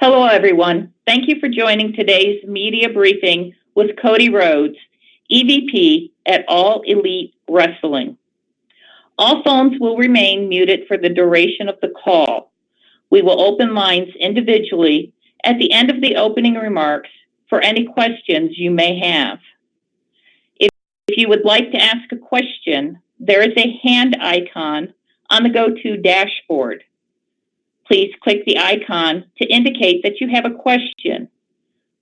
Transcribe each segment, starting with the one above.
Hello, everyone. Thank you for joining today's media briefing with Cody Rhodes, EVP at All Elite Wrestling. All phones will remain muted for the duration of the call. We will open lines individually at the end of the opening remarks for any questions you may have. If you would like to ask a question, there is a hand icon on the GoTo dashboard. Please click the icon to indicate that you have a question.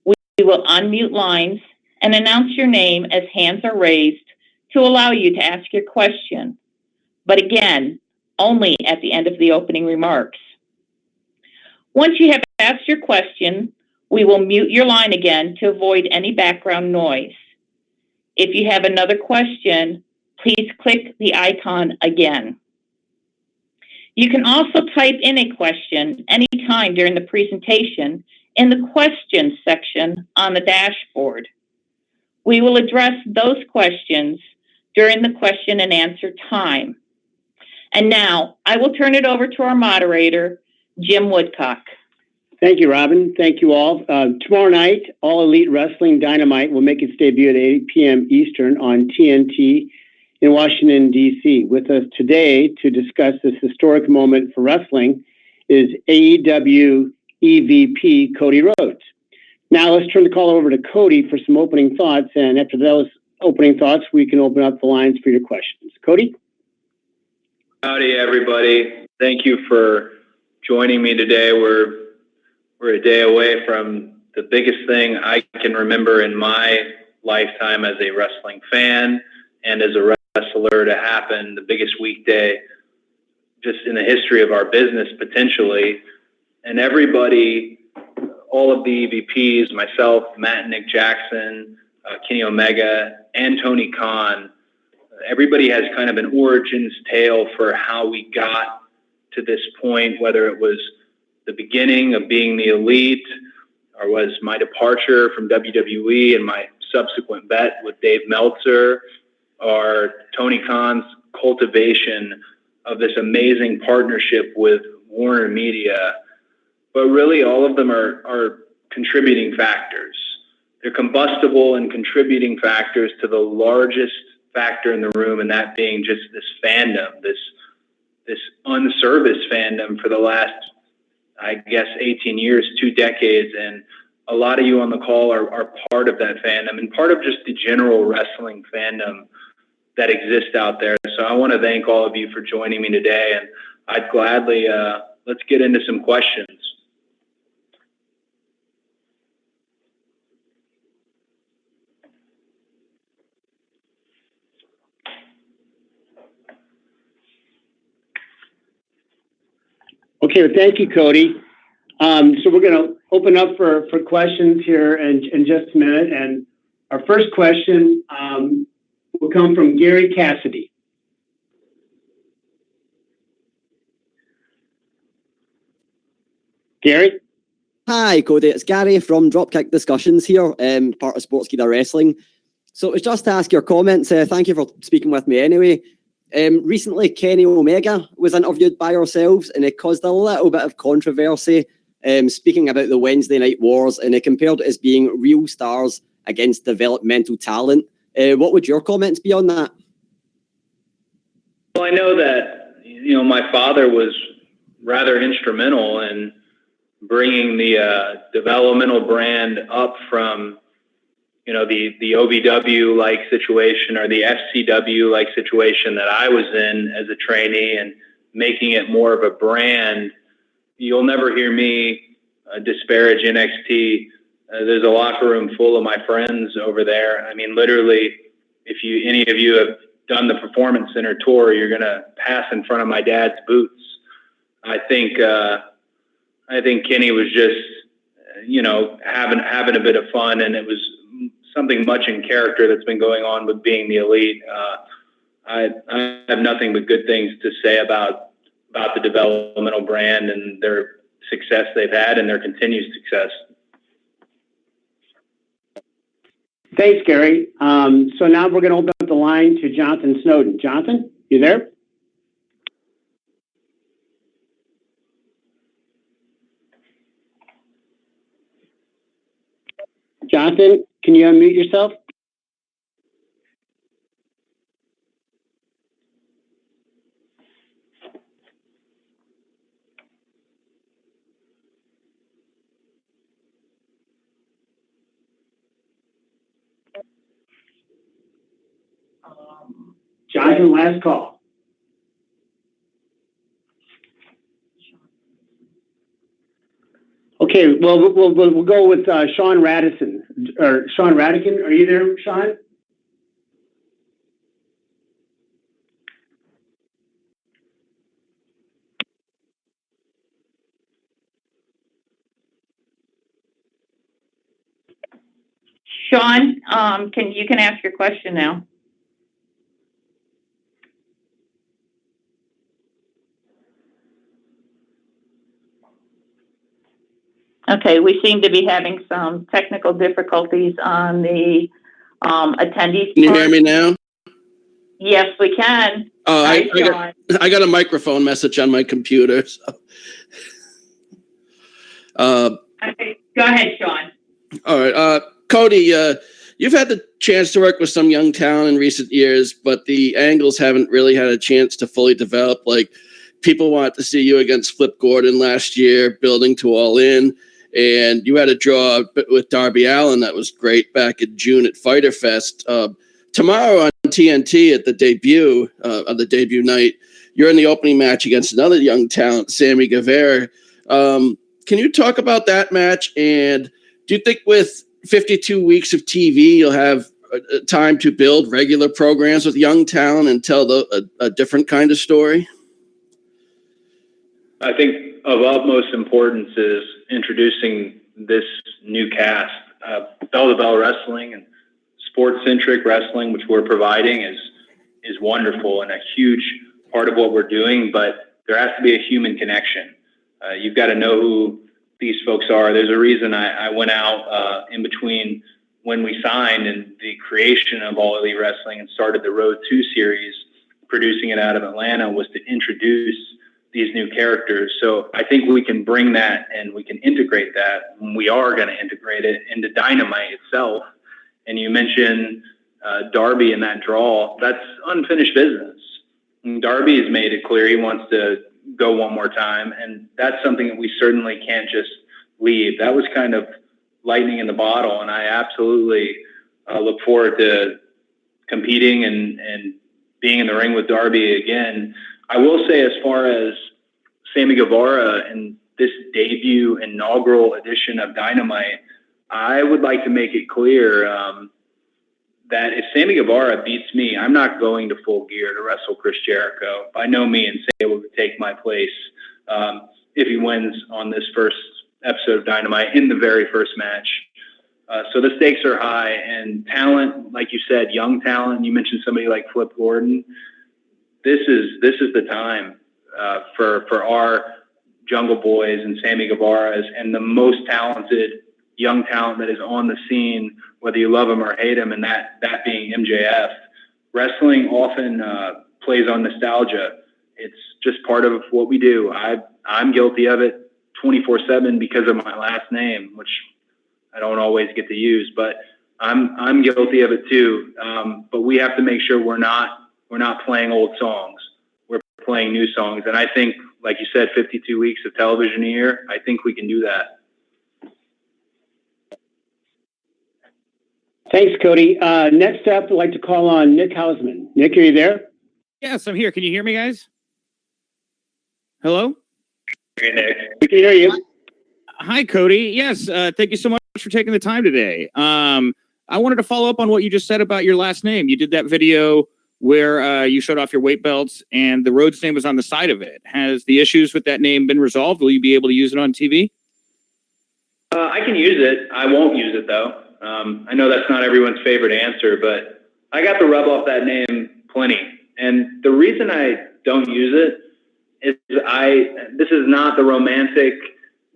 We will unmute lines and announce your name as hands are raised to allow you to ask your question. But again, only at the end of the opening remarks. Once you have asked your question, we will mute your line again to avoid any background noise. If you have another question, please click the icon again. You can also type in a question anytime during the presentation in the questions section on the dashboard. We will address those questions during the question and answer time. And now I will turn it over to our moderator, Jim Woodcock. Thank you, Robin. Thank you all. Tomorrow night, All Elite Wrestling Dynamite will make its debut at 8 p.m. Eastern on TNT in Washington, D.C. With us today to discuss this historic moment for wrestling is AEW EVP Cody Rhodes. Now let's turn the call over to Cody for some opening thoughts, and after those opening thoughts, we can open up the lines for your questions. Cody? Howdy, everybody. Thank you for joining me today. We're a day away from the biggest thing I can remember in my lifetime as a wrestling fan and as a wrestler to happen, the biggest weekday just in the history of our business, potentially. And everybody, all of the EVPs, myself, Matt and Nick Jackson, Kenny Omega, and Tony Khan, everybody has kind of an origins tale for how we got to this point, whether it was the beginning of being the elite or was my departure from WWE and my subsequent bet with Dave Meltzer, or Tony Khan's cultivation of this amazing partnership with Warner Media. But really all of them are contributing factors. They're combustible and contributing factors to the largest factor in the room, and that being just this fandom, this unserviced fandom for the last, I guess, 18 years, 2 decades. And a lot of you on the call are part of that fandom and part of just the general wrestling fandom that exists out there. So I want to thank all of you for joining me today, and I'd gladly, let's get into some questions. Okay, well, thank you, Cody. So we're going to open up for questions here in just a minute. And our first question will come from Gary Cassidy. Gary? Hi, Cody. It's Gary from Dropkick Discussions here, part of Sportskeeda Wrestling. So it was just to ask your comments. Thank you for speaking with me anyway. Recently, Kenny Omega was interviewed by yourselves, and it caused a little bit of controversy, speaking about the Wednesday Night Wars, and it compared it as being real stars against developmental talent. What would your comments be on that? Well, I know that, my father was rather instrumental in bringing the developmental brand up from, the OVW-like situation or the FCW-like situation that I was in as a trainee and making it more of a brand. You'll never hear me disparage NXT. There's a locker room full of my friends over there. I mean, literally, if any of you have done the Performance Center tour, you're going to pass in front of my dad's boots. I think Kenny was just, having a bit of fun, and it was something much in character that's been going on with being the elite. I have nothing but good things to say about the developmental brand and their success they've had and their continued success. Thanks, Gary. So now we're going to open up the line to Jonathan Snowden. Jonathan, you there? Jonathan, can you unmute yourself? Jonathan, last call. Okay, well, we'll go with Sean Radisson. Or Sean Radican, are you there, Sean? Sean, you can ask your question now. Okay, we seem to be having some technical difficulties on the attendees. Can you hear me now? Yes, we can. Oh, Hi, I Sean. got a microphone message on my computer. So. Okay, go ahead, Sean. All right, Cody, you've had the chance to work with some young talent in recent years, but the Angles haven't really had a chance to fully develop. Like, people want to see you against Flip Gordon last year, building to All In, and you had a draw with Darby Allin that was great back in June at Fyter Fest. Tomorrow on TNT at the debut, on the debut night, you're in the opening match against another young talent, Sammy Guevara. Can you talk about that match? And do you think with 52 weeks of TV, you'll have time to build regular programs with young talent and tell a different kind of story? I think of utmost importance is introducing this new cast. Bell-to-bell wrestling and sports-centric wrestling, which we're providing, is wonderful and a huge part of what we're doing, but there has to be a human connection. You've got to know who these folks are. There's a reason I went out in between when we signed and the creation of All Elite Wrestling and started the Road 2 series, producing it out of Atlanta, was to introduce these new characters. So I think we can bring that and we can integrate that. And we are going to integrate it into Dynamite itself. And you mentioned Darby in that draw. That's unfinished business. And Darby has made it clear he wants to go one more time. And that's something that we certainly can't just leave. That was kind of lightning in the bottle. And I absolutely look forward to competing and being in the ring with Darby again. I will say, as far as Sammy Guevara and this debut inaugural edition of Dynamite, I would like to make it clear that if Sammy Guevara beats me, I'm not going to Full Gear to wrestle Chris Jericho. By no means say will take my place if he wins on this first episode of Dynamite in the very first match. So the stakes are high, and talent, like you said, young talent. You mentioned somebody like Flip Gordon. This is the time for our Jungle Boys and Sammy Guevara's and the most talented young talent that is on the scene, whether you love him or hate him, and that being MJF. Wrestling often plays on nostalgia. It's just part of what we do. I'm guilty of it 24/7 because of my last name, which I don't always get to use, but I'm guilty of it too. But we have to make sure we're not playing old songs. We're playing new songs. And I think, like you said, 52 weeks of television a year, I think we can do that. Thanks, Cody. Next up, I'd like to call on Nick Hausman. Nick, are you there? Yes, I'm here. Can you hear me, guys? Hello? Hey, Nick. We can hear you. Hi, Cody. Yes, thank you so much for taking the time today. I wanted to follow up on what you just said about your last name. You did that video where you showed off your weight belts and the Rhodes name was on the side of it. Has the issues with that name been resolved? Will you be able to use it on TV? I can use it. I won't use it, though. I know that's not everyone's favorite answer, but I got to rub off that name plenty. And the reason I don't use it is this is not the romantic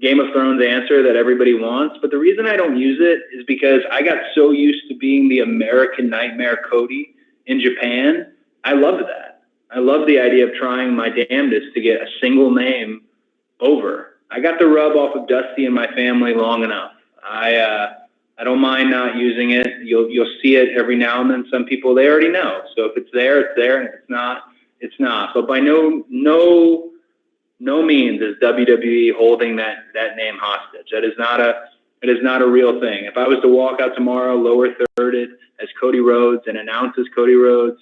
Game of Thrones answer that everybody wants, but the reason I don't use it is because I got so used to being the American Nightmare Cody in Japan. I loved that. I love the idea of trying my damnedest to get a single name over. I got the rub off of Dusty and my family long enough. I I don't mind not using it. You'll see it every now and then. Some people, they already know. So if it's there, it's there, and if it's not, it's not. But by no means is WWE holding that name hostage. That is not a real thing. If I was to walk out tomorrow, lower thirded as Cody Rhodes and announce as Cody Rhodes,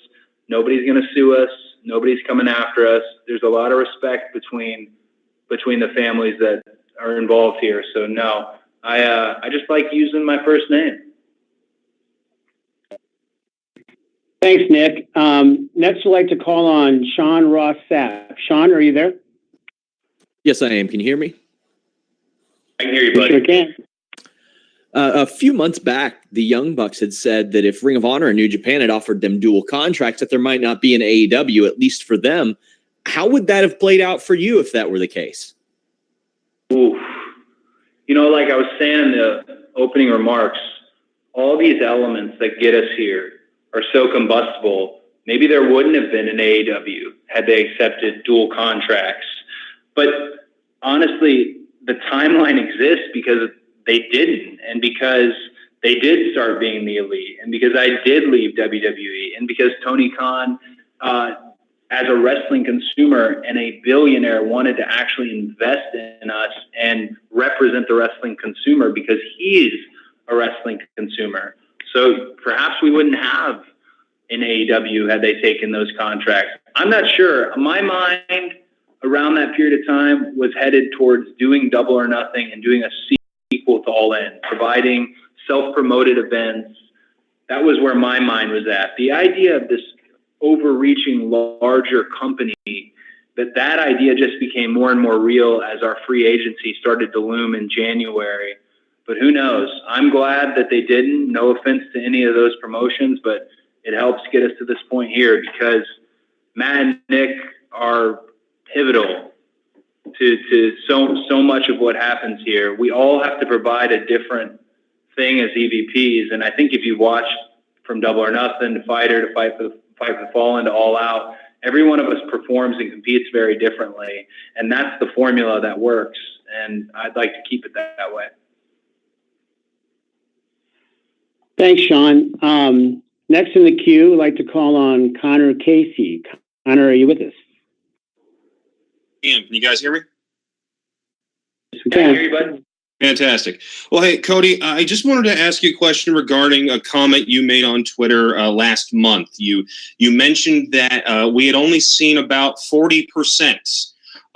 nobody's going to sue us. Nobody's coming after us. There's a lot of respect between the families that are involved here. So no, I just like using my first name. Thanks, Nick. Next, I'd like to call on Sean Ross Sapp. Sean, are you there? Yes, I am. Can you hear me? I can hear you, buddy. Sure can. A few months back, the Young Bucks had said that if Ring of Honor and New Japan had offered them dual contracts, that there might not be an AEW, at least for them. How would that have played out for you if that were the case? Oof. Like I was saying in the opening remarks, all these elements that get us here are so combustible. Maybe there wouldn't have been an AEW had they accepted dual contracts. But honestly, the timeline exists because they didn't, and because they did start being the elite, and because I did leave WWE, and because Tony Khan, as a wrestling consumer and a billionaire, wanted to actually invest in us and represent the wrestling consumer because he's a wrestling consumer. So perhaps we wouldn't have an AEW had they taken those contracts. I'm not sure. My mind around that period of time was headed towards doing Double or Nothing and doing a sequel to All In, providing self-promoted events. That was where my mind was at. The idea of this overreaching larger company, that idea just became more and more real as our free agency started to loom in January. But who knows? I'm glad that they didn't. No offense to any of those promotions, but it helps get us to this point here because Matt and Nick are pivotal to so much of what happens here. We all have to provide a different thing as EVPs, and I think if you watch from Double or Nothing to Fighter to Fight for the Fallen to All Out, every one of us performs and competes very differently, and that's the formula that works, and I'd like to keep it that way. Thanks, Sean. Next in the queue, I'd like to call on Connor Casey. Connor, are you with us? Can you guys hear me? Yes, we Can I can. hear you, bud? Fantastic. Well, hey, Cody, I just wanted to ask you a question regarding a comment you made on Twitter last month. You mentioned that we had only seen about 40%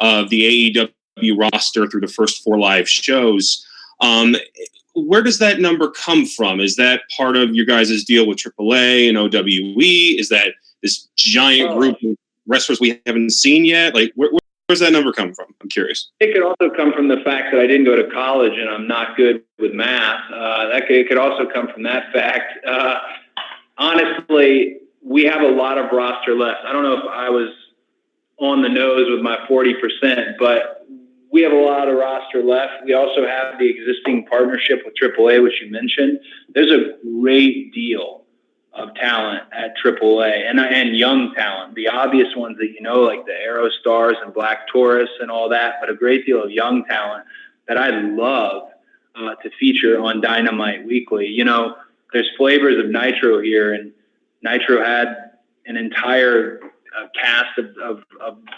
of the AEW roster through the first 4 live shows. Where does that number come from? Is that part of your guys' deal with AAA and OWE? Is that this giant group of wrestlers we haven't seen yet? Like, where's that number come from? I'm curious. It could also come from the fact that I didn't go to college and I'm not good with math. It could also come from that fact. Honestly, we have a lot of roster left. I don't know if I was on the nose with my 40%, but we have a lot of roster left. We also have the existing partnership with AAA, which you mentioned. There's a great deal of talent at AAA and young talent. The obvious ones that you know, like the Aero Stars and Black Taurus and all that, but a great deal of young talent that I love to feature on Dynamite weekly. You know, there's flavors of Nitro here, and Nitro had an entire cast of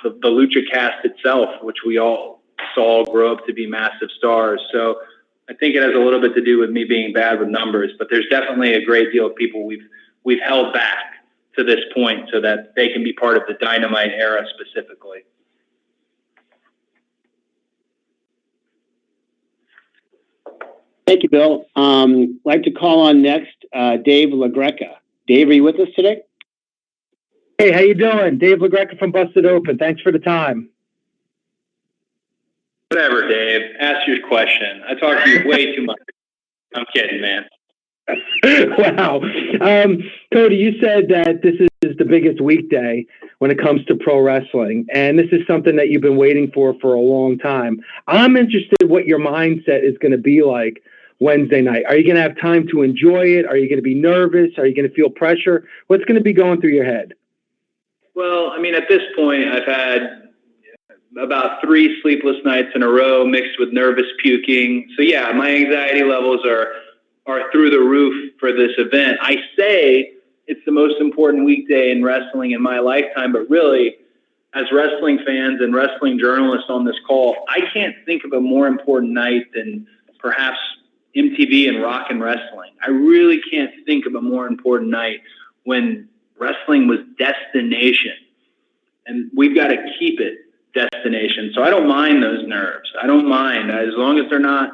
the Lucha cast itself, which we all saw grow up to be massive stars. So I think it has a little bit to do with me being bad with numbers, but there's definitely a great deal of people we've held back to this point so that they can be part of the Dynamite era specifically. Thank you, Bill. I'd like to call on next Dave LaGreca. Dave, are you with us today? Hey, how you doing? Dave LaGreca from Busted Open. Thanks for the time. Whatever, Dave. Ask your question. I talk to you way too much. I'm kidding, man. Wow. Cody, you said that this is the biggest weekday when it comes to pro wrestling, and this is something that you've been waiting for a long time. I'm interested in what your mindset is going to be like Wednesday night. Are you going to have time to enjoy it? Are you going to be nervous? Are you going to feel pressure? What's going to be going through your head? Well, I mean, at this point, I've had about 3 sleepless nights in a row mixed with nervous puking. So yeah, my anxiety levels are are through the roof for this event. I say it's the most important weekday in wrestling in my lifetime, but really, as wrestling fans and wrestling journalists on this call, I can't think of a more important night than perhaps MTV and Rock and Wrestling. I really can't think of a more important night when wrestling was destination. And we've got to keep it destination. So I don't mind those nerves. I don't mind, as long as they're not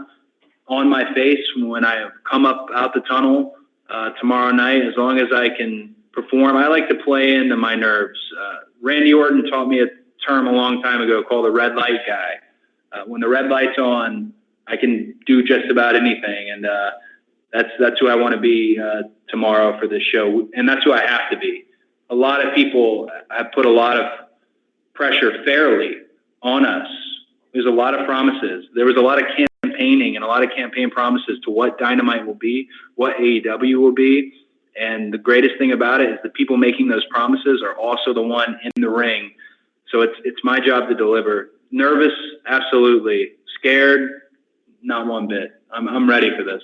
on my face when I come up out the tunnel tomorrow night, as long as I can perform. I like to play into my nerves. Randy Orton taught me a term a long time ago called the red light guy. When the red light's on, I can do just about anything. And that's who I want to be tomorrow for this show. And that's who I have to be. A lot of people have put a lot of pressure fairly on us. There's a lot of promises. There was a lot of campaigning and a lot of campaign promises to what Dynamite will be, what AEW will be. And the greatest thing about it is the people making those promises are also the one in the ring. So it's my job to deliver. Nervous, absolutely. Scared, not one bit. I'm ready for this.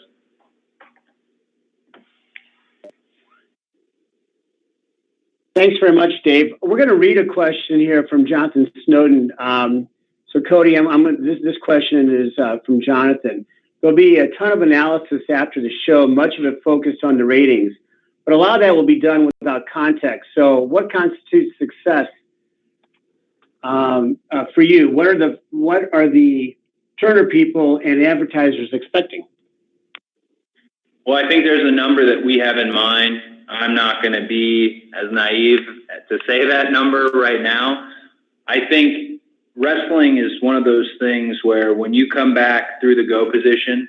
Thanks very much, Dave. We're going to read a question here from Jonathan Snowden. So, Cody, this question is from Jonathan. There'll be a ton of analysis after the show, much of it focused on the ratings, but a lot of that will be done without context. So, what constitutes success for you? What are the Turner people and advertisers expecting? Well, I think there's a number that we have in mind. I'm not going to be as naive to say that number right now. I think wrestling is one of those things where when you come back through the go position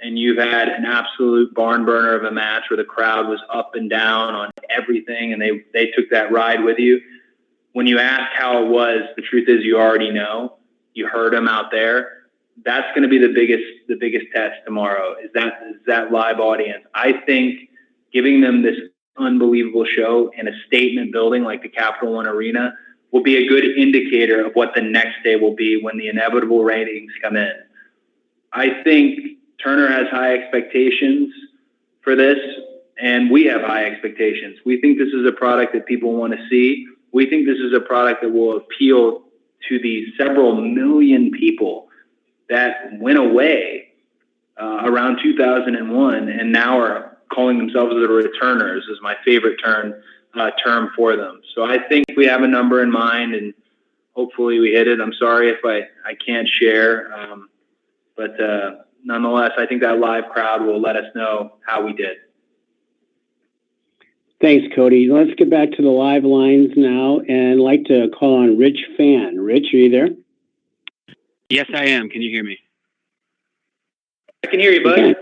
and you've had an absolute barn burner of a match where the crowd was up and down on everything and they took that ride with you, when you ask how it was, the truth is you already know. You heard them out there. That's going to be the biggest test tomorrow is that live audience. I think giving them this unbelievable show in a statement building like the Capital One Arena will be a good indicator of what the next day will be when the inevitable ratings come in. I think Turner has high expectations for this, and we have high expectations. We think this is a product that people want to see. We think this is a product that will appeal to the several million people that went away around 2001 and now are calling themselves the returners is my favorite term for them. So I think we have a number in mind and hopefully we hit it. I'm sorry if I can't share, but nonetheless, I think that live crowd will let us know how we did. Thanks, Cody. Let's get back to the live lines now and I'd like to call on Rich Fan. Rich, are you there? Yes, I am. Can you hear me? I can hear you, bud. Okay.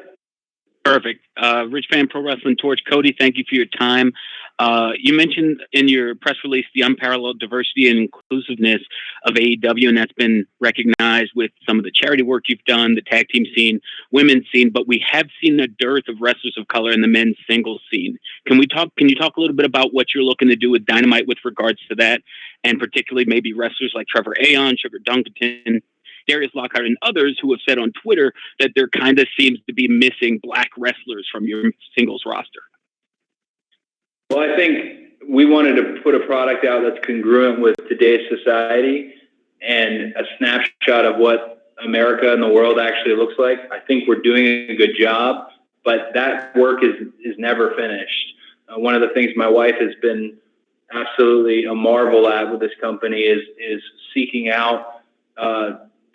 Perfect. Rich Fan, Pro Wrestling Torch. Cody, thank you for your time. You mentioned in your press release the unparalleled diversity and inclusiveness of AEW, and that's been recognized with some of the charity work you've done, the tag team scene, women's scene, but we have seen a dearth of wrestlers of color in the men's singles scene. Can you talk a little bit about what you're looking to do with Dynamite with regards to that, and particularly maybe wrestlers like Trevor Aeon, Sugar Dunkerton, Darius Lockhart, and others who have said on Twitter that there kind of seems to be missing black wrestlers from your singles roster? Well, I think we wanted to put a product out that's congruent with today's society and a snapshot of what America and the world actually looks like. I think we're doing a good job, but that work is never finished. One of the things my wife has been absolutely a marvel at with this company is seeking out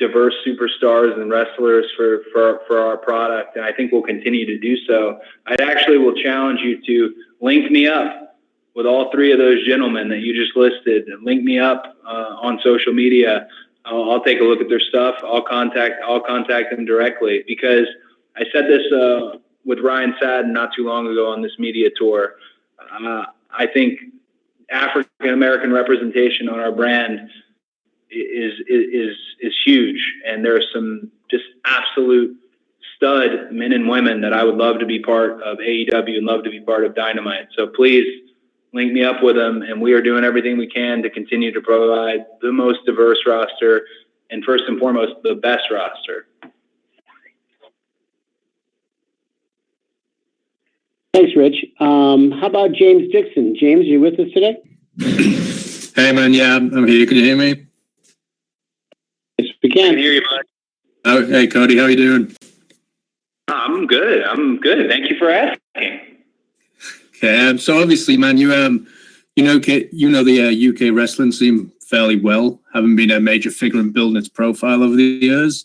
diverse superstars and wrestlers for our product, and I think we'll continue to do so. I actually will challenge you to link me up with all three of those gentlemen that you just listed. Link me up on social media. I'll take a look at their stuff. I'll contact them directly because I said this with Ryan Sadden not too long ago on this media tour. I think African American representation on our brand is huge, and there are some just absolute stud men and women that I would love to be part of AEW and love to be part of Dynamite. So please link me up with them, and we are doing everything we can to continue to provide the most diverse roster and first and foremost the best roster. Thanks, Rich. How about James Dixon? James, are you with us today? Hey, man. Yeah, I'm here. Can you hear me? Yes, we I can. can hear you, bud. Oh, hey, Cody. How you doing? I'm good. Thank you for asking. Okay. So obviously, man, you the UK wrestling scene fairly well, having been a major figure in building its profile over the years.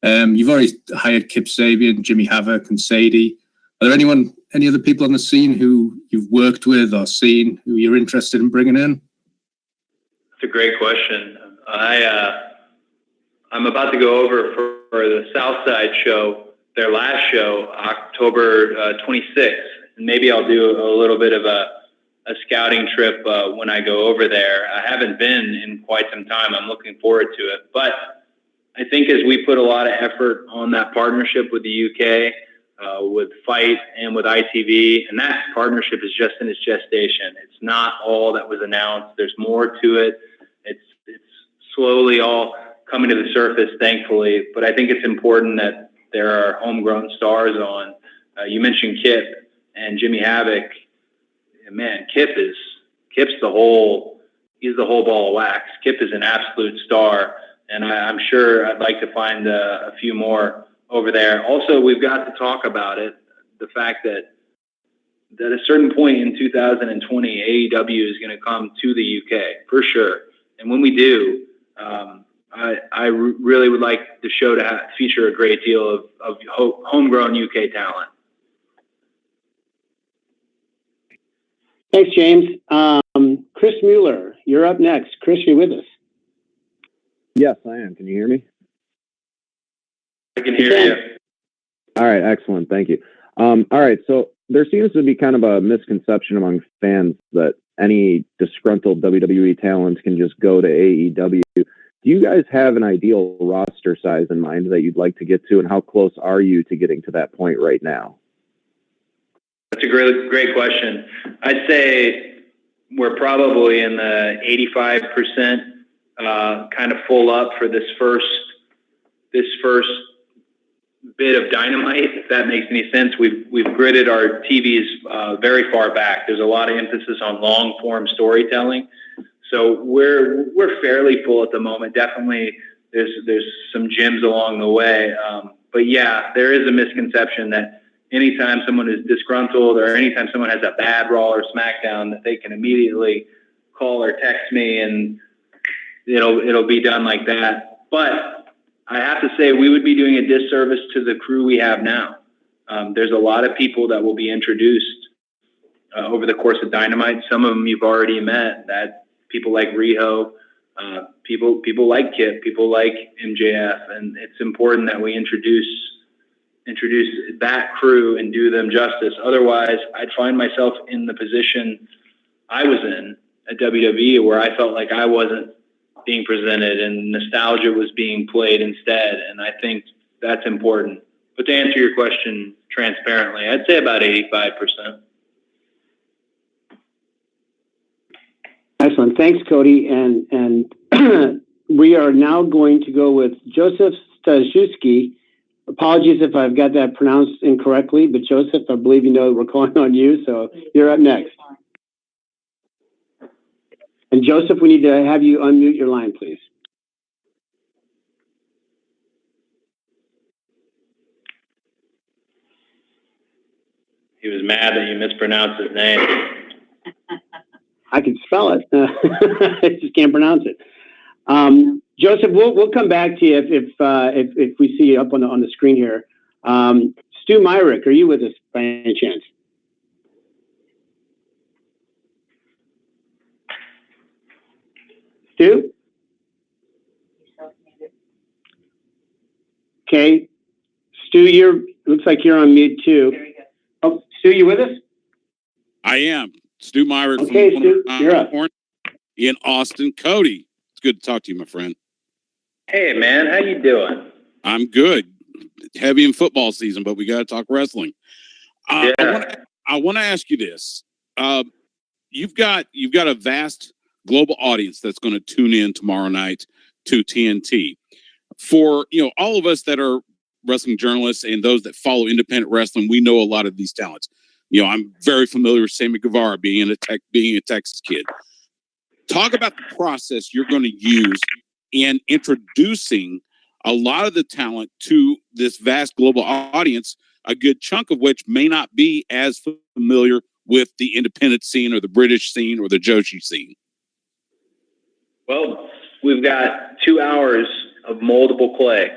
You've already hired Kip Sabian, Jimmy Havoc, and Sadie. Are there any other people on the scene who you've worked with or seen who you're interested in bringing in? That's a great question. I'm about to go over for the Southside show, their last show, October 26th. And maybe I'll do a little bit of a scouting trip when I go over there. I haven't been in quite some time. I'm looking forward to it. But I think as we put a lot of effort on that partnership with the UK, with Fight and with ITV, and that partnership is just in its gestation. It's not all that was announced. There's more to it. It's slowly all coming to the surface, thankfully. But I think it's important that there are homegrown stars on. You mentioned Kip and Jimmy Havoc. Man, Kip's the whole ball of wax. Kip is an absolute star, and I'm sure I'd like to find a few more over there. Also, we've got to talk about it, the fact that at a certain point in 2020, AEW is going to come to the UK for sure. And when we do, I really would like the show to feature a great deal of homegrown UK talent. Thanks, James. Chris Mueller, you're up next. Chris, you with us? Yes, I am. Can you hear me? I can hear you. All right, excellent. Thank you. All right, so there seems to be kind of a misconception among fans that any disgruntled WWE talent can just go to AEW. Do you guys have an ideal roster size in mind that you'd like to get to, and how close are you to getting to that point right now? That's a great question. I'd say we're probably in the 85% kind of full up for this first bit of Dynamite, if that makes any sense. We've gridded our TVs very far back. There's a lot of emphasis on long form storytelling. So we're fairly full at the moment. Definitely there's some gems along the way. But yeah, there is a misconception that anytime someone is disgruntled or anytime someone has a bad Raw or SmackDown, that they can immediately call or text me and it'll be done like that. But I have to say we would be doing a disservice to the crew we have now. There's a lot of people that will be introduced over the course of Dynamite. Some of them you've already met, that people like Riho, people like Kip, people like MJF, and it's important that we introduce that crew and do them justice. Otherwise, I'd find myself in the position I was in at WWE where I felt like I wasn't being presented and nostalgia was being played instead. And I think that's important. But to answer your question transparently, I'd say about 85%. Excellent. Thanks, Cody. And we are now going to go with Joseph Staszewski. Apologies if I've got that pronounced incorrectly, but Joseph, I believe you know we're calling on you, so you're up next. And Joseph, we need to have you unmute your line, please. He was mad that you mispronounced his name. I can spell it. I just can't pronounce it. Joseph, we'll come back to you if we see you up on the screen here. Stu Myrick, are you with us by any chance? Stu? Okay. Stu, looks like you're on mute too. Oh, Stu, you with us? I am. Stu Myrick from Stu, you're up. In Austin. Cody, it's good to talk to you, my friend. Hey, man, how you doing? I'm good. Heavy in football season, but we got to talk wrestling. I want to ask you this. You've got a vast global audience that's going to tune in tomorrow night to TNT. For all of us that are wrestling journalists and those that follow independent wrestling, we know a lot of these talents. I'm very familiar with Sammy Guevara being a Texas kid. Talk about the process you're going to use in introducing a lot of the talent to this vast global audience, a good chunk of which may not be as familiar with the independent scene or the British scene or the Joshi scene. Well, we've got 2 hours of moldable clay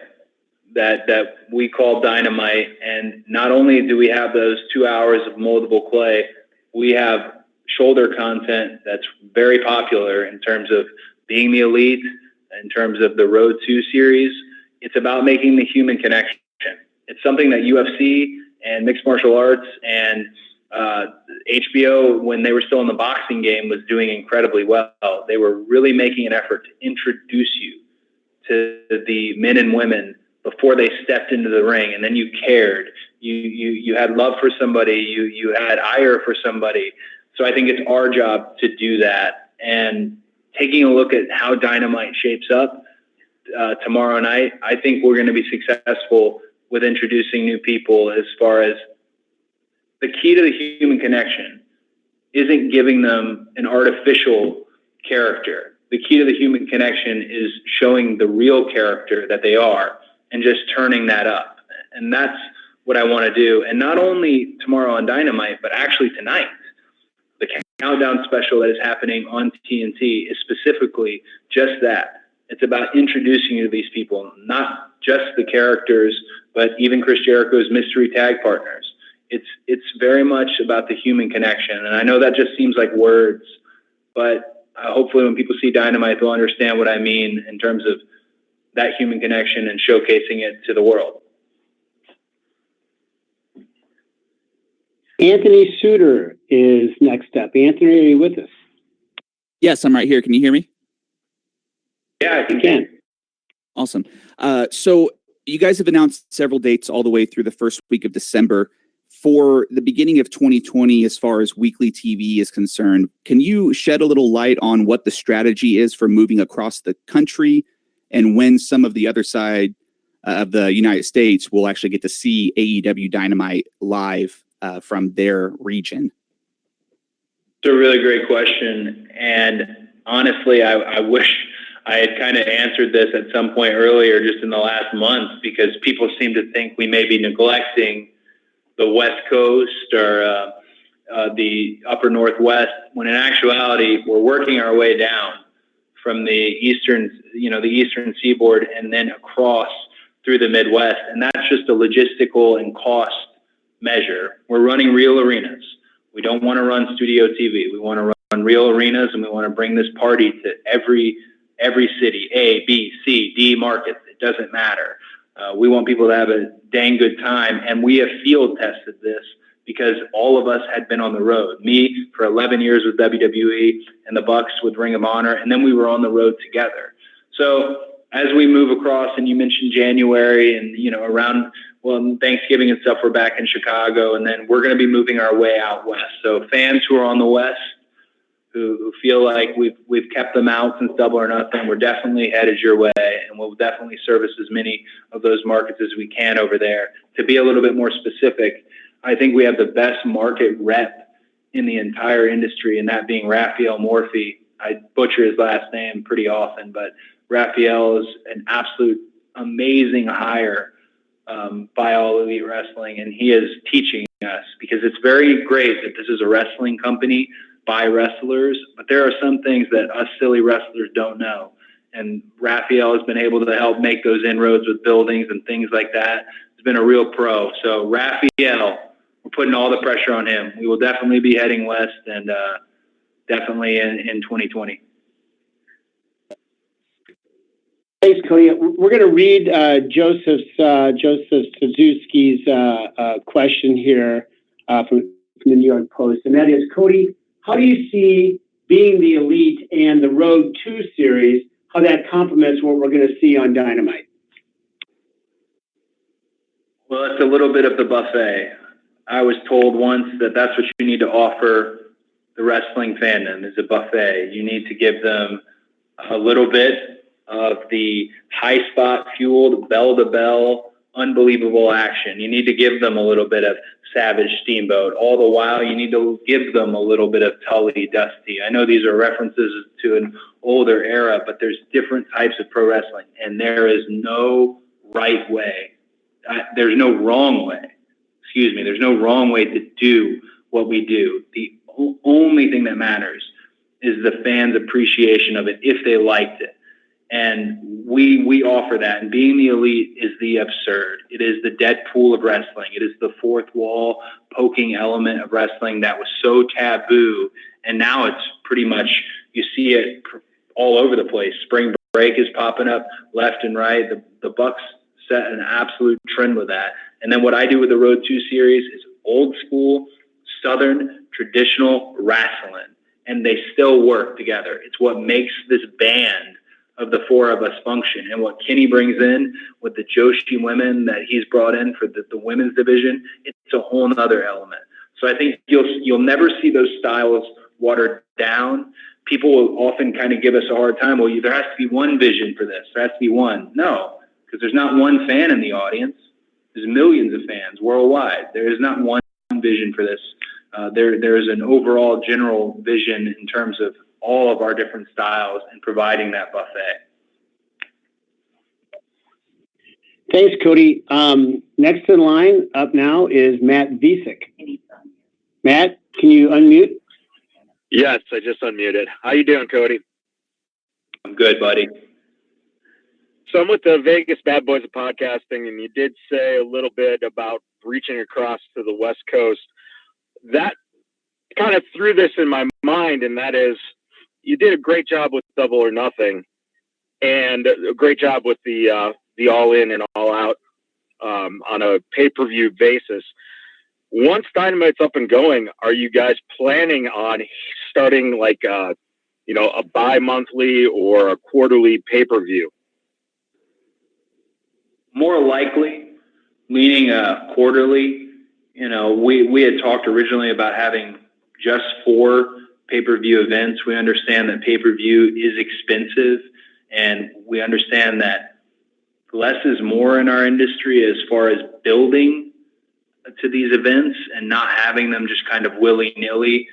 that we call Dynamite. And not only do we have those 2 hours of moldable clay, we have shoulder content that's very popular in terms of being the elite, in terms of the Road 2 series. It's about making the human connection. It's something that UFC and mixed martial arts and HBO, when they were still in the boxing game, was doing incredibly well. They were really making an effort to introduce you to the men and women before they stepped into the ring, and then you cared. You had love for somebody. You had ire for somebody. So I think it's our job to do that. And taking a look at how Dynamite shapes up tomorrow night, I think we're going to be successful with introducing new people. As far as the key to the human connection isn't giving them an artificial character. The key to the human connection is showing the real character that they are and just turning that up. And that's what I want to do. And not only tomorrow on Dynamite, but actually tonight. The countdown special that is happening on TNT is specifically just that. It's about introducing you to these people, not just the characters, but even Chris Jericho's mystery tag partners. It's very much about the human connection. And I know that just seems like words, but hopefully when people see Dynamite, they'll understand what I mean in terms of that human connection and showcasing it to the world. Anthony Suter is next up. Anthony, are you with us? Yes, I'm right here. Can you hear me? Yeah, I can. Awesome. So you guys have announced several dates all the way through the first week of December. For the beginning of 2020, as far as weekly TV is concerned, can you shed a little light on what the strategy is for moving across the country and when some of the other side of the United States will actually get to see AEW Dynamite live from their region? It's a really great question. And honestly, I wish I had kind of answered this at some point earlier, just in the last month, because people seem to think we may be neglecting the West Coast or the upper Northwest, when in actuality, we're working our way down from the eastern seaboard and then across through the Midwest. And that's just a logistical and cost measure. We're running real arenas. We don't want to run studio TV. We want to run real arenas, and we want to bring this party to every city, A, B, C, D market. It doesn't matter. We want people to have a dang good time, and we have field tested this because all of us had been on the road. Me for 11 years with WWE, and the Bucks with Ring of Honor, and then we were on the road together. So as we move across, and you mentioned January, and around Thanksgiving and stuff, we're back in Chicago, and then we're going to be moving our way out west. So fans who are on the west, who feel like we've kept them out since Double or Nothing, we're definitely headed your way, and we'll definitely service as many of those markets as we can over there. To be a little bit more specific, I think we have the best market rep in the entire industry, and that being Raphael Morphy. I butcher his last name pretty often, but Raphael is an absolute amazing hire by All Elite Wrestling, and he is teaching us, because it's very great that this is a wrestling company by wrestlers, but there are some things that us silly wrestlers don't know. And Raphael has been able to help make those inroads with buildings and things like that. He's been a real pro. So Raphael, we're putting all the pressure on him. We will definitely be heading west, and definitely in 2020. Thanks, Cody. We're going to read Joseph Suzuki's question here from the New York Post, and that is, Cody, how do you see being the elite and the Road 2 series, how that complements what we're going to see on Dynamite? Well, it's a little bit of the buffet. I was told once that that's what you need to offer the wrestling fandom, is a buffet. You need to give them a little bit of the high spot fueled, bell to bell, unbelievable action. You need to give them a little bit of Savage, Steamboat. All the while, you need to give them a little bit of Tully, Dusty. I know these are references to an older era, but there's different types of pro wrestling, and there is no right way. There's no wrong way. Excuse me. There's no wrong way to do what we do. The only thing that matters is the fans' appreciation of it if they liked it. And we offer that. And being the elite is the absurd. It is the Deadpool of wrestling. It is the fourth wall poking element of wrestling that was so taboo. And now it's pretty much, you see it all over the place. Spring Break is popping up left and right. The Bucks set an absolute trend with that. And then what I do with the Road 2 series is old school, Southern, traditional wrestling. And they still work together. It's what makes this band of the four of us function. And what Kenny brings in with the Joshi women that he's brought in for the women's division, it's a whole nother element. So I think you'll never see those styles watered down. People will often kind of give us a hard time. Well, there has to be one vision for this. There has to be one. No, because there's not one fan in the audience. There's millions of fans worldwide. There is not one vision for this. There is an overall general vision in terms of all of our different styles and providing that buffet. Thanks, Cody. Next in line up now is Matt Visick. Matt, can you unmute? Yes, I just unmuted. How you doing, Cody? I'm good, buddy. So I'm with the Vegas Bad Boys of Podcasting, and you did say a little bit about reaching across to the West Coast. That kind of threw this in my mind, and that is, you did a great job with Double or Nothing, and a great job with the All In and All Out on a pay-per-view basis. Once Dynamite's up and going, are you guys planning on starting like a bi-monthly or a quarterly pay-per-view? More likely, leaning quarterly. We had talked originally about having just 4 pay-per-view events. We understand that pay-per-view is expensive, and we understand that less is more in our industry as far as building to these events and not having them just kind of willy-nilly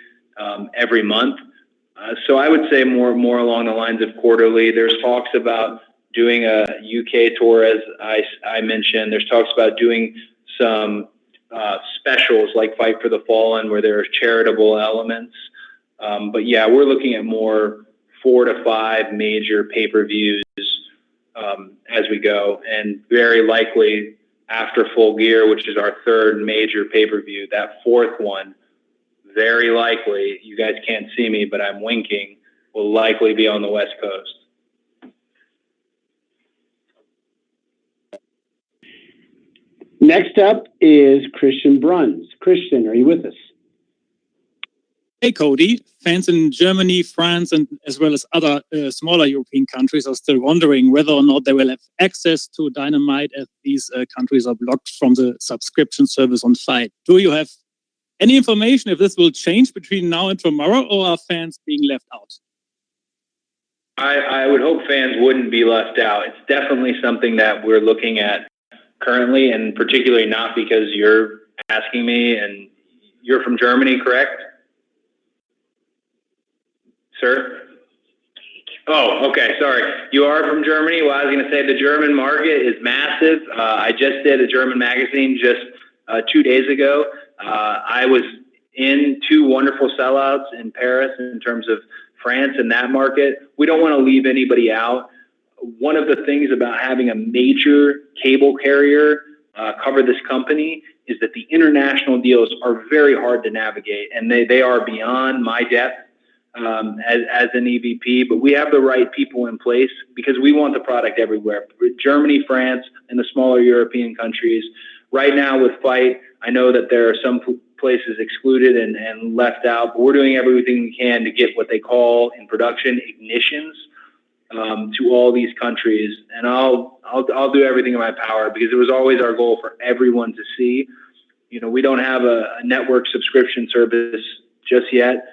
every month. So I would say more along the lines of quarterly. There's talks about doing a UK tour, as I mentioned. There's talks about doing some specials like Fight for the Fallen, where there are charitable elements. But yeah, we're looking at more 4 to 5 major pay-per-views as we go, and very likely after Full Gear, which is our 3rd major pay-per-view, that 4th one, very likely, you guys can't see me, but I'm winking, will likely be on the West Coast. Next up is Christian Bruns. Christian, are you with us? Hey, Cody. Fans in Germany, France, and as well as other smaller European countries are still wondering whether or not they will have access to Dynamite, as these countries are blocked from the subscription service on site. Do you have any information if this will change between now and tomorrow, or are fans being left out? I would hope fans wouldn't be left out. It's definitely something that we're looking at currently, and particularly not because you're asking me, and you're from Germany, correct? Sir? Oh, okay. Sorry. You are from Germany? Well, I was going to say the German market is massive. I just did a German magazine just 2 days ago. I was in 2 wonderful sellouts in Paris in terms of France and that market. We don't want to leave anybody out. One of the things about having a major cable carrier cover this company is that the international deals are very hard to navigate, and they are beyond my depth as an EVP, but we have the right people in place because we want the product everywhere. Germany, France, and the smaller European countries. Right now with Fight, I know that there are some places excluded and left out, but we're doing everything we can to get what they call in production ignitions to all these countries. And I'll do everything in my power because it was always our goal for everyone to see. We don't have a network subscription service just yet.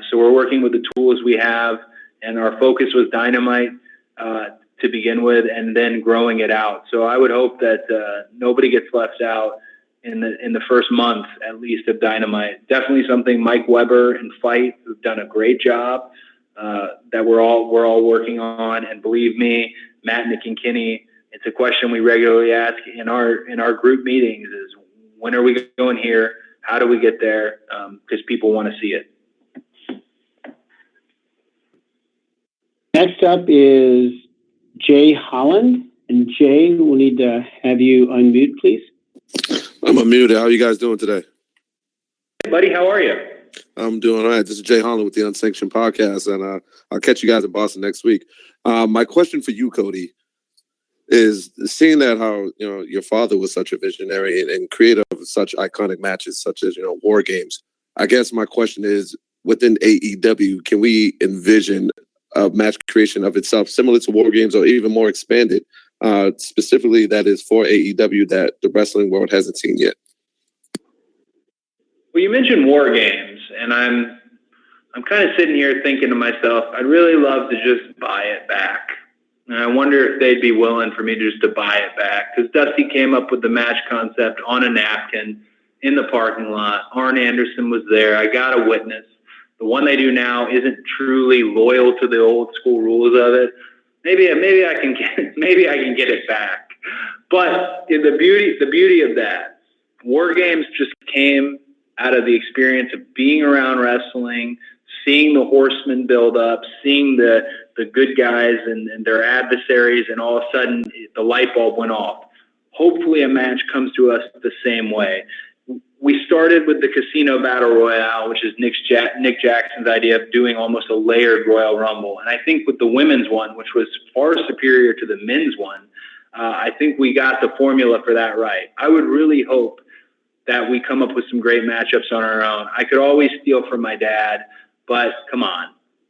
So we're working with the tools we have, and our focus was Dynamite to begin with, and then growing it out. So I would hope that nobody gets left out, in the first month at least of Dynamite. Definitely something Mike Weber and Fight who've done a great job that we're all working on. And believe me, Matt, Nick, and Kenny, it's a question we regularly ask in our group meetings: is when are we going here? How do we get there? Because people want to see it. Next up is Jay Holland. And Jay, we'll need to have you unmute, please. I'm unmuted. How are you guys doing today? Hey, buddy, how are you? I'm doing all right. This is Jay Holland with the Unsanctioned Podcast, and I'll catch you guys in Boston next week. My question for you, Cody, is seeing that how your father was such a visionary and creator of such iconic matches, such as War Games. I guess my question is, within AEW, can we envision a match creation of itself similar to War Games or even more expanded, specifically that is for AEW that the wrestling world hasn't seen yet? Well, you mentioned War Games, and I'm kind of sitting here thinking to myself, I'd really love to just buy it back. And I wonder if they'd be willing for me just to buy it back. Because Dusty came up with the match concept on a napkin in the parking lot. Arn Anderson was there. I got a witness. The one they do now isn't truly loyal to the old school rules of it. Maybe I can get it back. But the beauty of that, War Games just came out of the experience of being around wrestling, seeing the horsemen build up, seeing the good guys and their adversaries, and all of a sudden the light bulb went off. Hopefully a match comes to us the same way. We started with the Casino Battle Royale, which is Nick Jackson's idea of doing almost a layered Royal Rumble. And I think with the women's one, which was far superior to the men's one, I think we got the formula for that right. I would really hope that we come up with some great matchups on our own. I could always steal from my dad, but come on.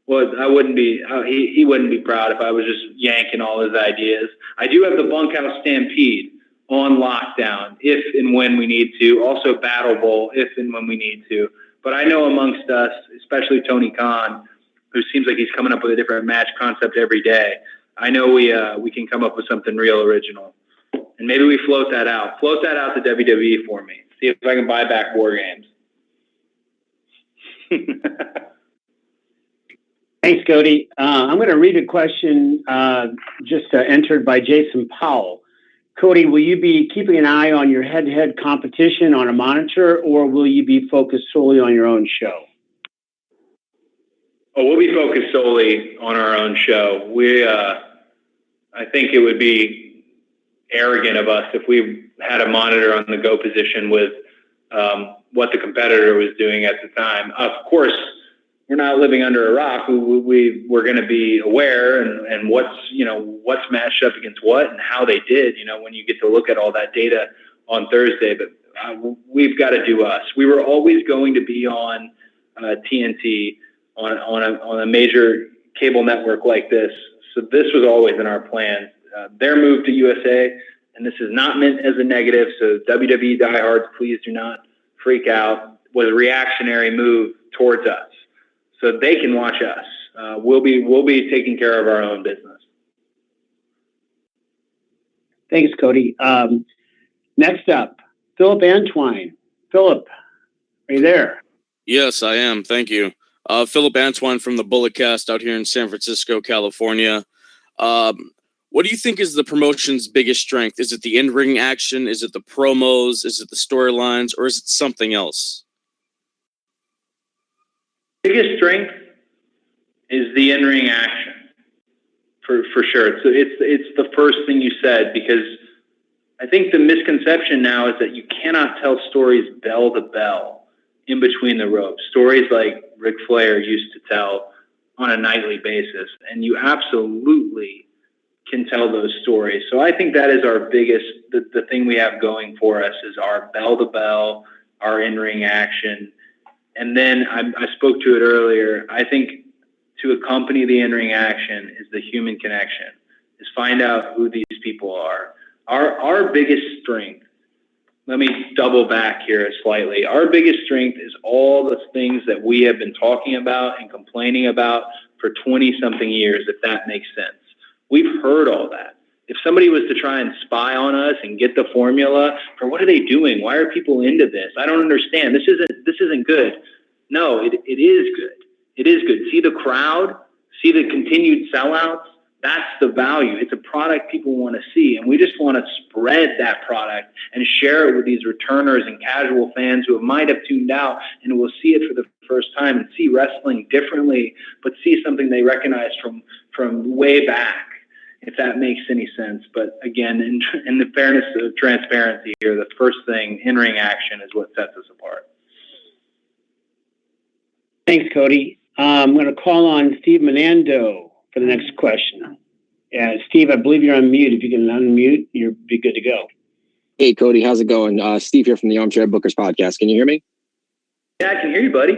Well, I wouldn't be, he wouldn't be proud if I was just yanking all his ideas. I do have the Bunkhouse Stampede on lockdown if and when we need to. Also Battle Bowl if and when we need to. But I know amongst us, especially Tony Khan, who seems like he's coming up with a different match concept every day, I know we can come up with something real original. And maybe we float that out. Float that out to WWE for me. See if I can buy back War Games. Thanks, Cody. I'm going to read a question just entered by Jason Powell. Cody, will you be keeping an eye on your head-to-head competition on a monitor, or will you be focused solely on your own show? Oh, we'll be focused solely on our own show. I think it would be arrogant of us if we had a monitor on the go position with what the competitor was doing at the time. Of course, we're not living under a rock. We're going to be aware and what's matched up against what and how they did, when you get to look at all that data on Thursday. But we've got to do us. We were always going to be on TNT on a major cable network like this. So this was always in our plan. Their move to USA, and this is not meant as a negative, so WWE diehards, please do not freak out, was a reactionary move towards us. So they can watch us. We'll be taking care of our own business. Thanks, Cody. Next up, Philip Antwine. Philip, are you there? Yes, I am. Thank you. Philip Antwine from the Bulletcast out here in San Francisco, California. What do you think is the promotion's biggest strength? Is it the in-ring action? Is it the promos? Is it the storylines? Or is it something else? Biggest strength is the in-ring action, for sure. It's the first thing you said, because I think the misconception now is that you cannot tell stories bell to bell in between the ropes. Stories like Ric Flair used to tell on a nightly basis, and you absolutely can tell those stories. So I think that is our biggest, the thing we have going for us is our bell to bell, our in-ring action. And then I spoke to it earlier. I think to accompany the in-ring action is the human connection, is find out who these people are. Our biggest strength, let me double back here slightly. Our biggest strength is all the things that we have been talking about and complaining about for 20-something years, if that makes sense. We've heard all that. If somebody was to try and spy on us and get the formula for what are they doing? Why are people into this? I don't understand. This isn't good. No, it is good. It is good. See the crowd, see the continued sellouts. That's the value. It's a product people want to see, and we just want to spread that product and share it with these returners and casual fans who might have tuned out and will see it for the first time and see wrestling differently, but see something they recognize from way back, if that makes any sense. But again, in the fairness of transparency here, the first thing, in-ring action, is what sets us apart. Thanks, Cody. I'm going to call on Steve Menando for the next question. Yeah, Steve, I believe you're on mute. If you can unmute, you'll be good to go. Hey, Cody, how's it going? Steve here from the Armchair Bookers podcast. Can you hear me? Yeah, I can hear you, buddy.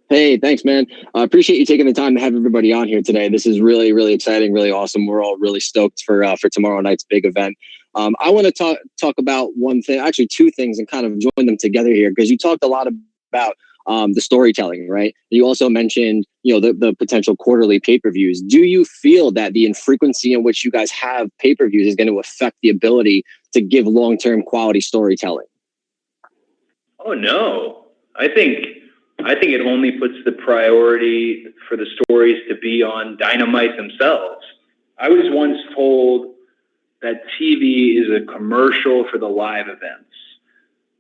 Hey, thanks, man. I appreciate you taking the time to have everybody on here today. This is really, really exciting, really awesome. We're all really stoked for tomorrow night's big event. I want to talk about one thing, actually two things, and kind of join them together here, because you talked a lot about the storytelling, right? You also mentioned, the potential quarterly pay-per-views. Do you feel that the infrequency in which you guys have pay-per-views is going to affect the ability to give long-term quality storytelling? Oh, no. I think it only puts the priority for the stories to be on Dynamite themselves. I was once told that TV is a commercial for the live events.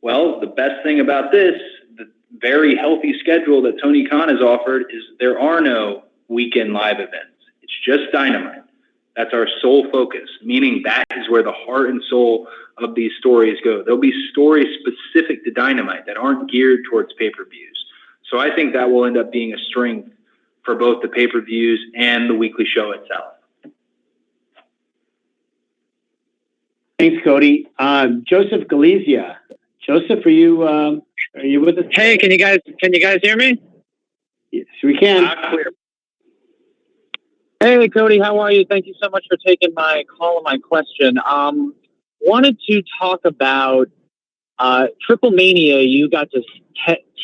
Well, the best thing about this, the very healthy schedule that Tony Khan has offered, is there are no weekend live events. It's just Dynamite. That's our sole focus, meaning that is where the heart and soul of these stories go. There'll be stories specific to Dynamite that aren't geared towards pay-per-views. So I think that will end up being a strength for both the pay-per-views and the weekly show itself. Thanks, Cody. Joseph Galizia. Joseph, are you with us? Hey, can you guys hear me? Yes, we can. Clear. Hey, Cody, how are you? Thank you so much for taking my call and my question. Wanted to talk about Triple Mania. You got to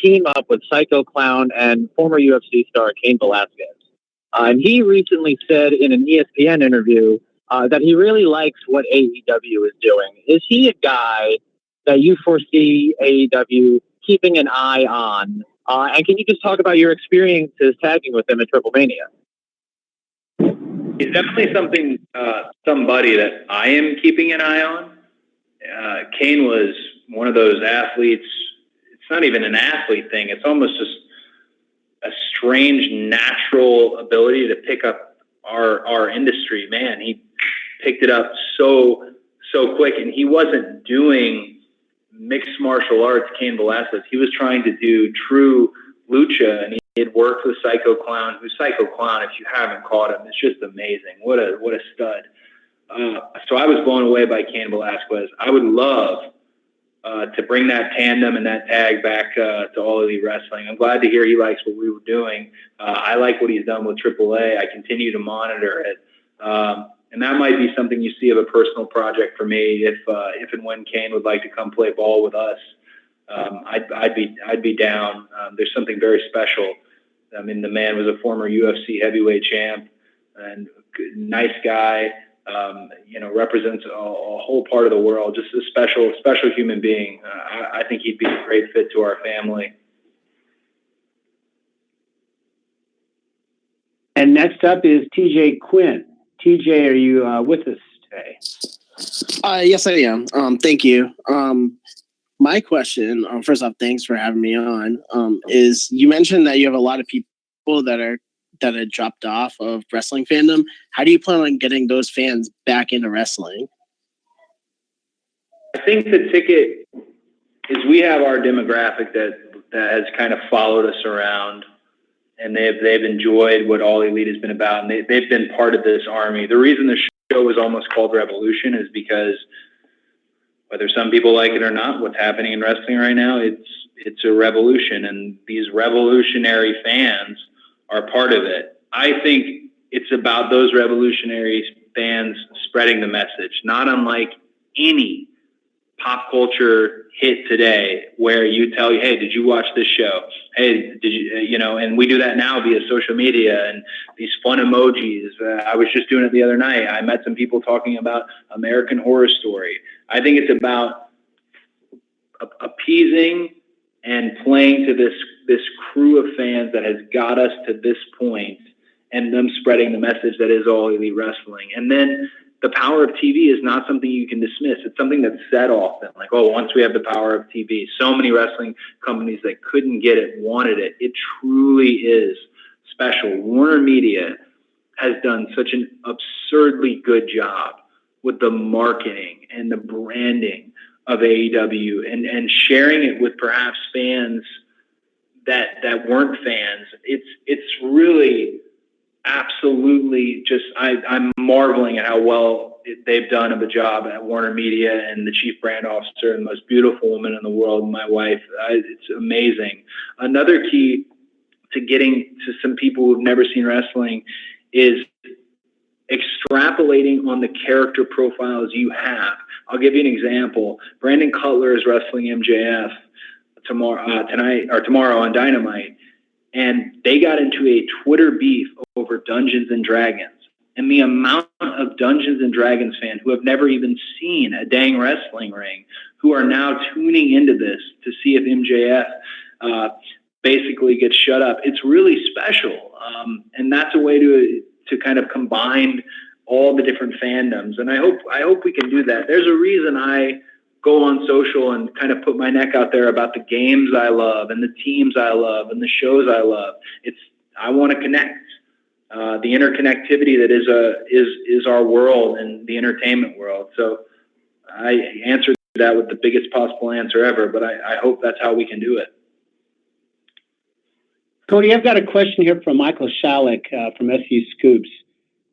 team up with Psycho Clown and former UFC star Cain Velasquez. And he recently said in an ESPN interview that he really likes what AEW is doing. Is he a guy that you foresee AEW keeping an eye on? And can you just talk about your experiences tagging with him at Triple Mania? He's definitely somebody that I am keeping an eye on. Cain was one of those athletes. It's not even an athlete thing. It's almost just a strange natural ability to pick up our industry. Man, he picked it up so quick, and he wasn't doing mixed martial arts, Cain Velasquez. He was trying to do true lucha, and he had worked with Psycho Clown, who's Psycho Clown, if you haven't caught him. It's just amazing. What a stud. So I was blown away by Cain Velasquez. I would love to bring that tandem and that tag back to All Elite Wrestling. I'm glad to hear he likes what we were doing. I like what he's done with AAA. I continue to monitor it. And that might be something you see of a personal project for me if and when Cain would like to come play ball with us. I'd be down. There's something very special. I mean, the man was a former UFC heavyweight champ and nice guy. Represents a whole part of the world. Just a special human being. I think he'd be a great fit to our family. And next up is TJ Quinn. TJ, are you with us today? Yes, I am. Thank you. My question, first off, thanks for having me on, is you mentioned that you have a lot of people that had dropped off of wrestling fandom. How do you plan on getting those fans back into wrestling? I think the ticket is we have our demographic that has kind of followed us around, and they've enjoyed what All Elite has been about, and they've been part of this army. The reason the show is almost called Revolution is because whether some people like it or not, what's happening in wrestling right now, it's a revolution, and these revolutionary fans are part of it. I think it's about those revolutionary fans spreading the message, not unlike any pop culture hit today where you tell you, hey, did you watch this show? Hey, did you, and we do that now via social media and these fun emojis. I was just doing it the other night. I met some people talking about American Horror Story. I think it's about appeasing and playing to this crew of fans that has got us to this point, and them spreading the message that is All Elite Wrestling. And then the power of TV is not something you can dismiss. It's something that's said often, like, oh, once we have the power of TV, so many wrestling companies that couldn't get it wanted it. It truly is special. Warner Media has done such an absurdly good job with the marketing and the branding of AEW and sharing it with perhaps fans that weren't fans. It's really absolutely just, I'm marveling at how well they've done of a job at Warner Media, and the chief brand officer and the most beautiful woman in the world, my wife. It's amazing. Another key to getting to some people who've never seen wrestling is extrapolating on the character profiles you have. I'll give you an example. Brandon Cutler is wrestling MJF tomorrow on Dynamite, and they got into a Twitter beef over Dungeons and Dragons. And the amount of Dungeons and Dragons fans who have never even seen a dang wrestling ring, who are now tuning into this to see if MJF basically gets shut up. It's really special. And that's a way to kind of combine all the different fandoms. And I hope we can do that. There's a reason I go on social and kind of put my neck out there about the games I love and the teams I love and the shows I love. I want to connect. The interconnectivity that is our world and the entertainment world. So I answered that with the biggest possible answer ever, but I hope that's how we can do it. Cody, I've got a question here from Michael Shalik from SU Scoops.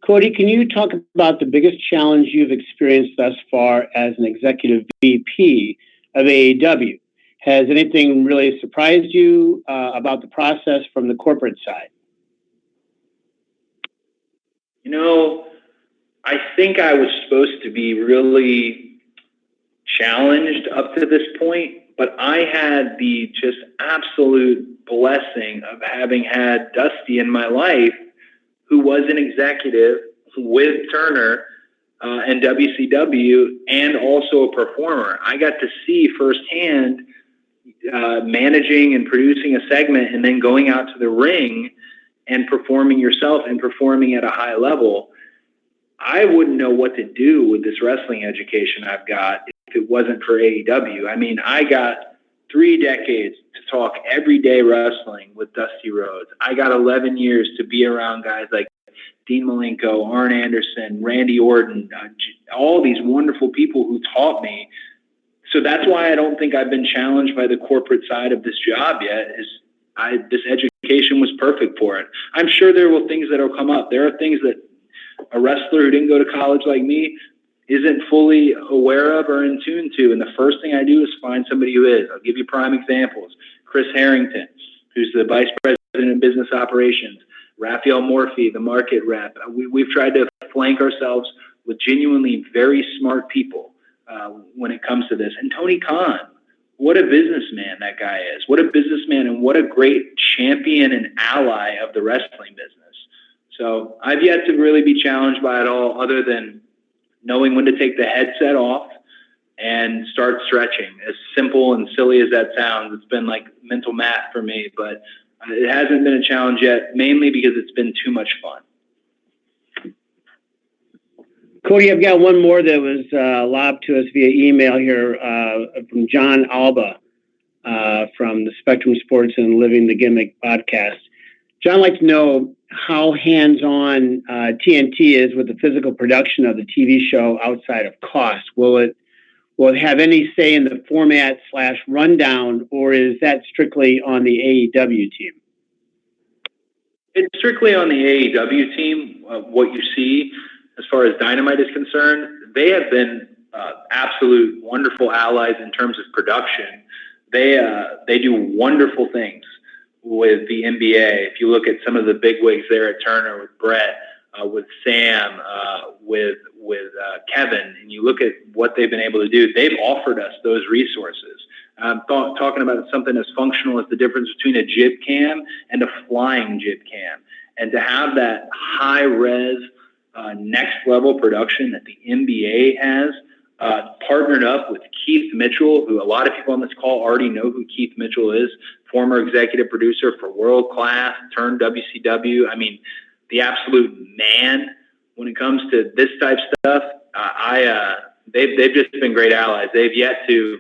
Cody, can you talk about the biggest challenge you've experienced thus far as an executive VP of AEW? Has anything really surprised you about the process from the corporate side? I think I was supposed to be really challenged up to this point, but I had the just absolute blessing of having had Dusty in my life, who was an executive with Turner and WCW, and also a performer. I got to see firsthand managing and producing a segment and then going out to the ring and performing yourself and performing at a high level. I wouldn't know what to do with this wrestling education I've got if it wasn't for AEW. I mean, I got 3 decades to talk everyday wrestling with Dusty Rhodes. I got 11 years to be around guys like Dean Malenko, Arn Anderson, Randy Orton, all these wonderful people who taught me. So that's why I don't think I've been challenged by the corporate side of this job yet. This education was perfect for it. I'm sure there will things that will come up. There are things that a wrestler who didn't go to college like me isn't fully aware of or in tune to. And the first thing I do is find somebody who is. I'll give you prime examples. Chris Harrington, who's the vice president of business operations. Raphael Morphy, the market rep. We've tried to flank ourselves with genuinely very smart people when it comes to this. And Tony Khan, what a businessman that guy is. What a businessman, and what a great champion and ally of the wrestling business. So I've yet to really be challenged by it all, other than knowing when to take the headset off and start stretching. As simple and silly as that sounds, it's been like mental math for me, but it hasn't been a challenge yet, mainly because it's been too much fun. Cody, I've got one more that was lobbed to us via email here from John Alba from the Spectrum Sports and Living the Gimmick podcast. John would like to know how hands-on TNT is with the physical production of the TV show outside of cost. Will it have any say in the format / rundown, or is that strictly on the AEW team? It's strictly on the AEW team. What you see as far as Dynamite is concerned, they have been absolute wonderful allies in terms of production. They do wonderful things with the NBA. If you look at some of the big wigs there at Turner with Brett, with Sam, with Kevin, and you look at what they've been able to do, they've offered us those resources. I'm talking about something as functional as the difference between a jib cam and a flying jib cam. And to have that high res, next level production that the NBA has, partnered up with Keith Mitchell, who a lot of people on this call already know who Keith Mitchell is, former executive producer for World Class, turned WCW. I mean, the absolute man when it comes to this type stuff. They've just been great allies. They've yet to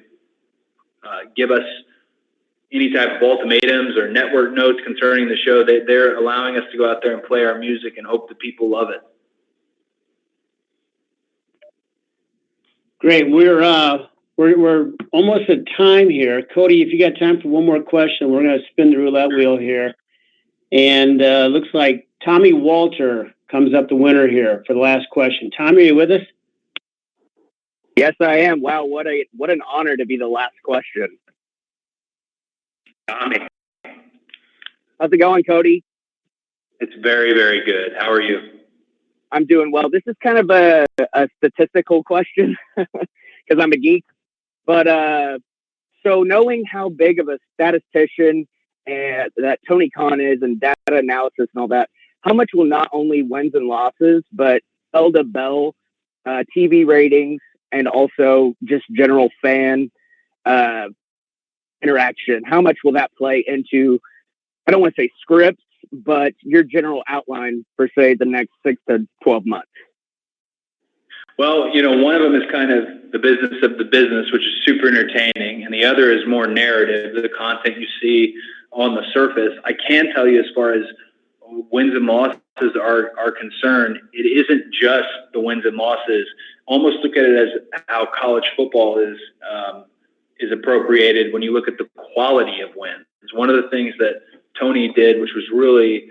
give us any type of ultimatums or network notes concerning the show. They're allowing us to go out there and play our music and hope that people love it. Great. We're almost at time here. Cody, if you got time for one more question, we're going to spin the roulette wheel here. And looks like Tommy Walter comes up the winner here for the last question. Tommy, are you with us? Yes, I am. Wow, what an honor to be the last question. Tommy. How's it going, Cody? It's very, very good. How are you? I'm doing well. This is kind of a statistical question because I'm a geek. But so knowing how big of a statistician and that Tony Khan is and data analysis and all that, how much will not only wins and losses, but bell to bell TV ratings and also just general fan interaction, how much will that play into, I don't want to say scripts, but your general outline for, say, the next 6 to 12 months? Well, one of them is kind of the business of the business, which is super entertaining, and the other is more narrative, the content you see on the surface. I can tell you, as far as wins and losses are concerned, it isn't just the wins and losses. Almost look at it as how college football is appropriated when you look at the quality of wins. It's one of the things that Tony did, which was really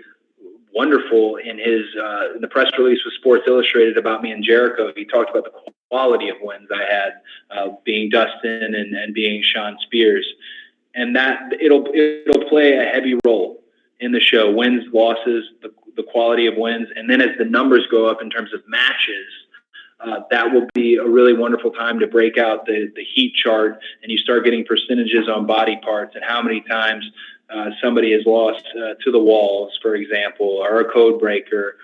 wonderful in the press release with Sports Illustrated about me and Jericho. He talked about the quality of wins I had, being Dustin and being Sean Spears, and that it'll play a heavy role in the show. Wins, losses, the quality of wins, and then as the numbers go up in terms of matches, that will be a really wonderful time to break out the heat chart, and you start getting percentages on body parts and how many times somebody has lost to the walls, for example, or a code breaker.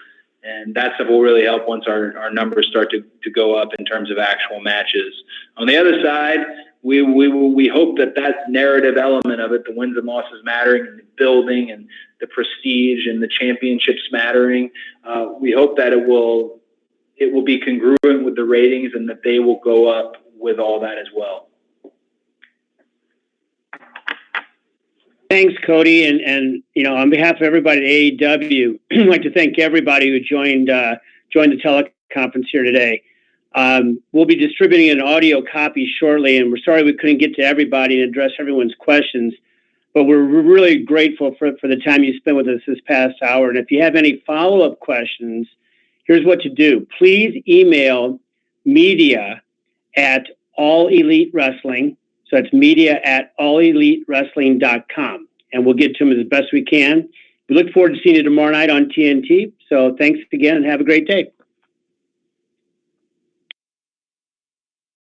And that stuff will really help once our numbers start to go up in terms of actual matches. On the other side, we hope that narrative element of it, the wins and losses mattering, and the building and the prestige and the championships mattering, we hope that it will be congruent with the ratings and that they will go up with all that as well. Thanks, Cody. And on behalf of everybody at AEW, I'd like to thank everybody who joined the teleconference here today. We'll be distributing an audio copy shortly, and we're sorry we couldn't get to everybody and address everyone's questions, but we're really grateful for the time you spent with us this past hour. And if you have any follow-up questions, here's what to do. Please email media at All Elite Wrestling. So that's media at allelitewrestling.com. And we'll get to them as best we can. We look forward to seeing you tomorrow night on TNT. So thanks again and have a great day.